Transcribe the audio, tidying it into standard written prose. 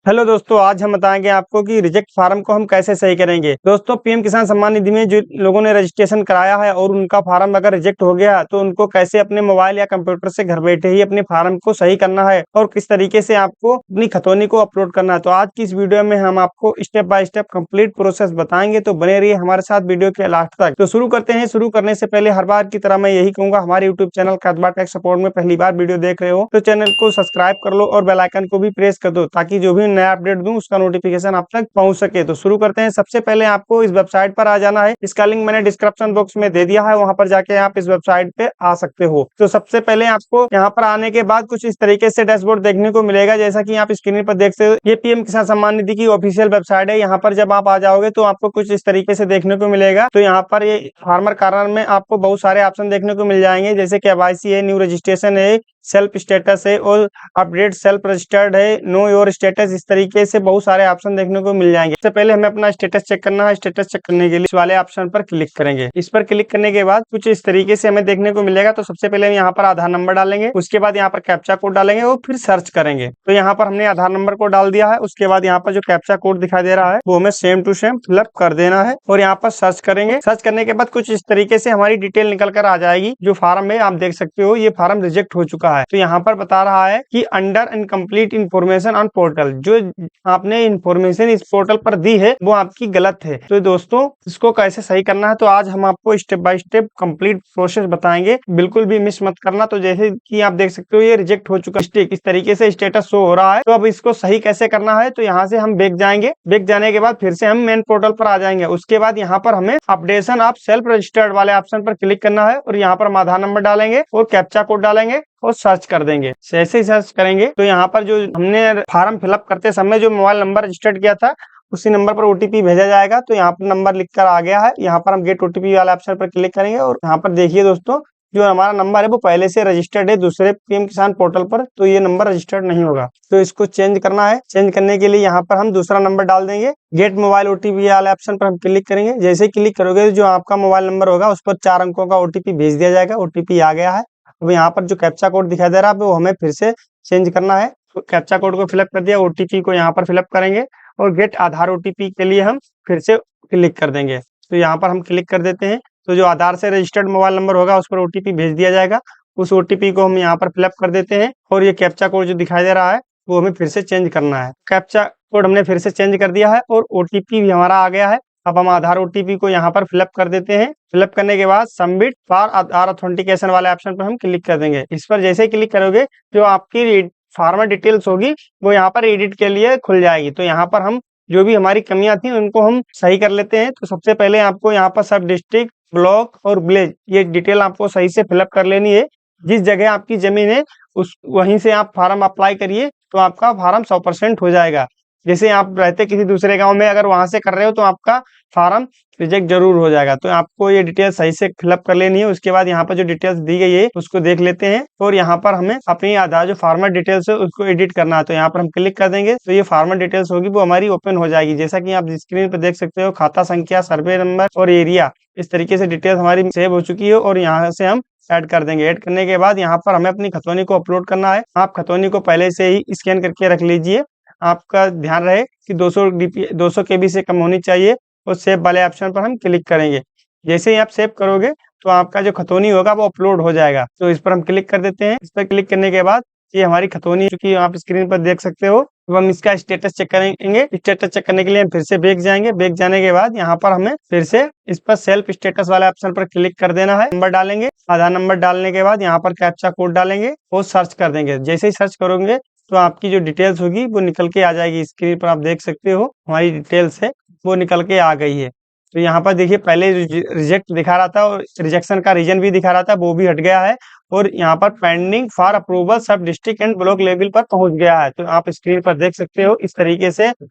Hello दोस्तों, आज हम बताएंगे आपको कि रिजेक्ट फार्म को हम कैसे सही करेंगे। दोस्तों, पीएम किसान सम्मान निधि में जो लोगों ने रजिस्ट्रेशन कराया है और उनका फार्म अगर रिजेक्ट हो गया तो उनको कैसे अपने मोबाइल या कंप्यूटर से घर बैठे ही अपने फार्म को सही करना है और किस तरीके से आपको अपनी खतौनी को अपलोड करना है। तो आज की इस वीडियो में हम आपको step by step complete process बताएंगे, तो बने रहिए हमारे साथ वीडियो के लास्ट तक। तो शुरू करते हैं। शुरू करने से पहले हर बार की तरह मैं यही कहूंगा, हमारे YouTube channel Kadwa tech support में पहली बार वीडियो देख रहे हो तो चैनल को सब्सक्राइब कर लो और बेल आइकन को भी प्रेस कर दो ताकि जो भी नया अपडेट दूं उसका नोटिफिकेशन आप तक पहुंच सके। तो शुरू करते हैं। सबसे पहले आपको इस वेबसाइट पर आ जाना है। इसका लिंक मैंने डिस्क्रिप्शन बॉक्स में दे दिया है, वहां पर जाके आप इस वेबसाइट पे आ सकते हो। तो सबसे पहले आपको यहाँ पर आने के बाद कुछ इस तरीके से डैशबोर्ड देखने को मिलेगा, जैसा कि आप स्क्रीन पर देख सकते हो। ये पीएम किसान सम्मान निधि की ऑफिशियल वेबसाइट है। यहाँ पर जब आप आ जाओगे तो आपको कुछ इस तरीके से देखने को मिलेगा। तो यहाँ पर ये फार्मर कार्नर में आपको बहुत सारे ऑप्शन देखने को मिल जाएंगे, जैसे केवाईसी है, न्यू रजिस्ट्रेशन है, सेल्फ स्टेटस है और अपडेट सेल्फ रजिस्टर्ड है, नो योर स्टेटस। इस तरीके से बहुत सारे ऑप्शन देखने को मिल जाएंगे। सबसे पहले हमें अपना स्टेटस चेक करना है। स्टेटस चेक करने के लिए इस वाले ऑप्शन पर क्लिक करेंगे। इस पर क्लिक करने के बाद कुछ इस तरीके से हमें देखने को मिलेगा। तो सबसे पहले हम यहाँ पर आधार नंबर डालेंगे, उसके बाद यहाँ पर कैप्चा कोड डालेंगे और फिर सर्च करेंगे। तो यहाँ पर हमने आधार नंबर को डाल दिया है। उसके बाद यहाँ पर जो कैप्चा कोड दिखाई दे रहा है वो हमें सेम टू सेम फिलअप कर देना है और यहाँ पर सर्च करेंगे। सर्च करने के बाद कुछ इस तरीके से हमारी डिटेल निकल कर आ जाएगी। जो फार्म है आप देख सकते हो, ये फार्म रिजेक्ट हो चुका है। तो यहाँ पर बता रहा है कि under incomplete information on portal, जो आपने इन्फॉर्मेशन इस पोर्टल पर दी है वो आपकी गलत है। तो दोस्तों, इसको कैसे सही करना है तो आज हम आपको step by step complete process बताएंगे, बिल्कुल भी मिस मत करना। तो जैसे कि आप देख सकते हो, ये रिजेक्ट हो चुका है, इस तरीके से स्टेटस शो हो रहा है। तो अब इसको सही कैसे करना है, तो यहाँ से हम बैक जाएंगे। बैक जाने के बाद फिर से हम मेन पोर्टल पर आ जाएंगे। उसके बाद यहाँ पर हमें अपडेशन ऑफ सेल्फ रजिस्टर्ड वाले ऑप्शन पर क्लिक करना है और यहाँ पर हम आधार नंबर डालेंगे और कैप्चा कोड डालेंगे और सर्च कर देंगे। जैसे ही सर्च करेंगे तो यहाँ पर जो हमने फार्म फिलअप करते समय जो मोबाइल नंबर रजिस्टर्ड किया था उसी नंबर पर ओटीपी भेजा जाएगा। तो यहाँ पर नंबर लिखकर आ गया है। यहाँ पर हम गेट ओटीपी वाले ऑप्शन पर क्लिक करेंगे और यहाँ पर देखिए दोस्तों, जो हमारा नंबर है वो पहले से रजिस्टर्ड है दूसरे पीएम किसान पोर्टल पर, तो ये नंबर रजिस्टर्ड नहीं होगा। तो इसको चेंज करना है। चेंज करने के लिए यहाँ पर हम दूसरा नंबर डाल देंगे। गेट मोबाइल ओटीपी वाले ऑप्शन पर हम क्लिक करेंगे। जैसे क्लिक करोगे जो आपका मोबाइल नंबर होगा उस पर 4 अंकों का ओटीपी भेज दिया जाएगा। ओटीपी आ गया है। अब यहाँ पर जो कैप्चा कोड दिखाई दे रहा है वो हमें फिर से चेंज करना है। तो कैप्चा कोड को फिलअप कर दिया, ओटीपी को यहाँ पर फिलअप करेंगे और गेट आधार ओटीपी के लिए हम फिर से क्लिक कर देंगे। तो यहाँ पर हम क्लिक कर देते हैं। तो जो आधार से रजिस्टर्ड मोबाइल नंबर होगा उस पर ओटीपी भेज दिया जाएगा। उस ओटीपी को हम यहाँ पर फिलअप कर देते हैं और ये कैप्चा कोड जो दिखाई दे रहा है वो हमें फिर से चेंज करना है। कैप्चा कोड हमने फिर से चेंज कर दिया है और ओटीपी भी हमारा आ गया है। अब हम आधार ओटीपी को यहाँ पर फिलअप कर देते हैं। फिलअप करने के बाद सबमिट फॉर आधार ऑथेंटिकेशन वाले ऑप्शन पर हम क्लिक कर देंगे। इस पर जैसे ही क्लिक करोगे जो आपकी फार्मर डिटेल्स होगी वो यहाँ पर एडिट के लिए खुल जाएगी। तो यहाँ पर हम जो भी हमारी कमियां थी उनको हम सही कर लेते हैं। तो सबसे पहले आपको यहाँ पर सब डिस्ट्रिक्ट, ब्लॉक और विलेज ये डिटेल आपको सही से फिलअप कर लेनी है। जिस जगह आपकी जमीन है उस वहीं से आप फार्म अप्लाई करिए तो आपका फार्म 100% हो जाएगा। जैसे आप रहते किसी दूसरे गांव में, अगर वहां से कर रहे हो तो आपका फार्म रिजेक्ट जरूर हो जाएगा। तो आपको ये डिटेल सही से फिलअप कर लेनी है। उसके बाद यहाँ पर जो डिटेल्स दी गई है उसको देख लेते हैं और यहाँ पर हमें अपनी आधार जो फार्मर डिटेल्स है उसको एडिट करना है। तो यहाँ पर हम क्लिक कर देंगे तो ये फार्मर डिटेल्स होगी वो हमारी ओपन हो जाएगी। जैसा कि आप स्क्रीन पर देख सकते हो, खाता संख्या, सर्वे नंबर और एरिया, इस तरीके से डिटेल्स हमारी सेव हो चुकी है और यहाँ से हम ऐड कर देंगे। ऐड करने के बाद यहाँ पर हमें अपनी खतौनी को अपलोड करना है। आप खतौनी को पहले से ही स्कैन करके रख लीजिए। आपका ध्यान रहे कि 200 केबी से कम होनी चाहिए और सेव वाले ऑप्शन पर हम क्लिक करेंगे। जैसे ही आप सेव करोगे तो आपका जो खतौनी होगा वो अपलोड हो जाएगा। तो इस पर हम क्लिक कर देते हैं। इस पर क्लिक करने के बाद ये हमारी खतौनी, चूंकि आप स्क्रीन पर देख सकते हो, तो हम इसका स्टेटस चेक करेंगे। स्टेटस चेक करने के लिए हम फिर से बैक जाएंगे। बैक जाने के बाद यहाँ पर हमें फिर से इस पर सेल्फ स्टेटस वाले ऑप्शन पर क्लिक कर देना है। नंबर डालेंगे, आधार नंबर डालने के बाद यहाँ पर कैप्चा कोड डालेंगे और सर्च कर देंगे। जैसे ही सर्च करोगे तो आपकी जो डिटेल्स होगी वो निकल के आ जाएगी। स्क्रीन पर आप देख सकते हो हमारी डिटेल्स है वो निकल के आ गई है। तो यहाँ पर देखिए, पहले रिजेक्ट दिखा रहा था और रिजेक्शन का रीजन भी दिखा रहा था, वो भी हट गया है और यहाँ पर पेंडिंग फॉर अप्रूवल सब डिस्ट्रिक्ट एंड ब्लॉक लेवल पर पहुंच गया है। तो आप स्क्रीन पर देख सकते हो इस तरीके से आप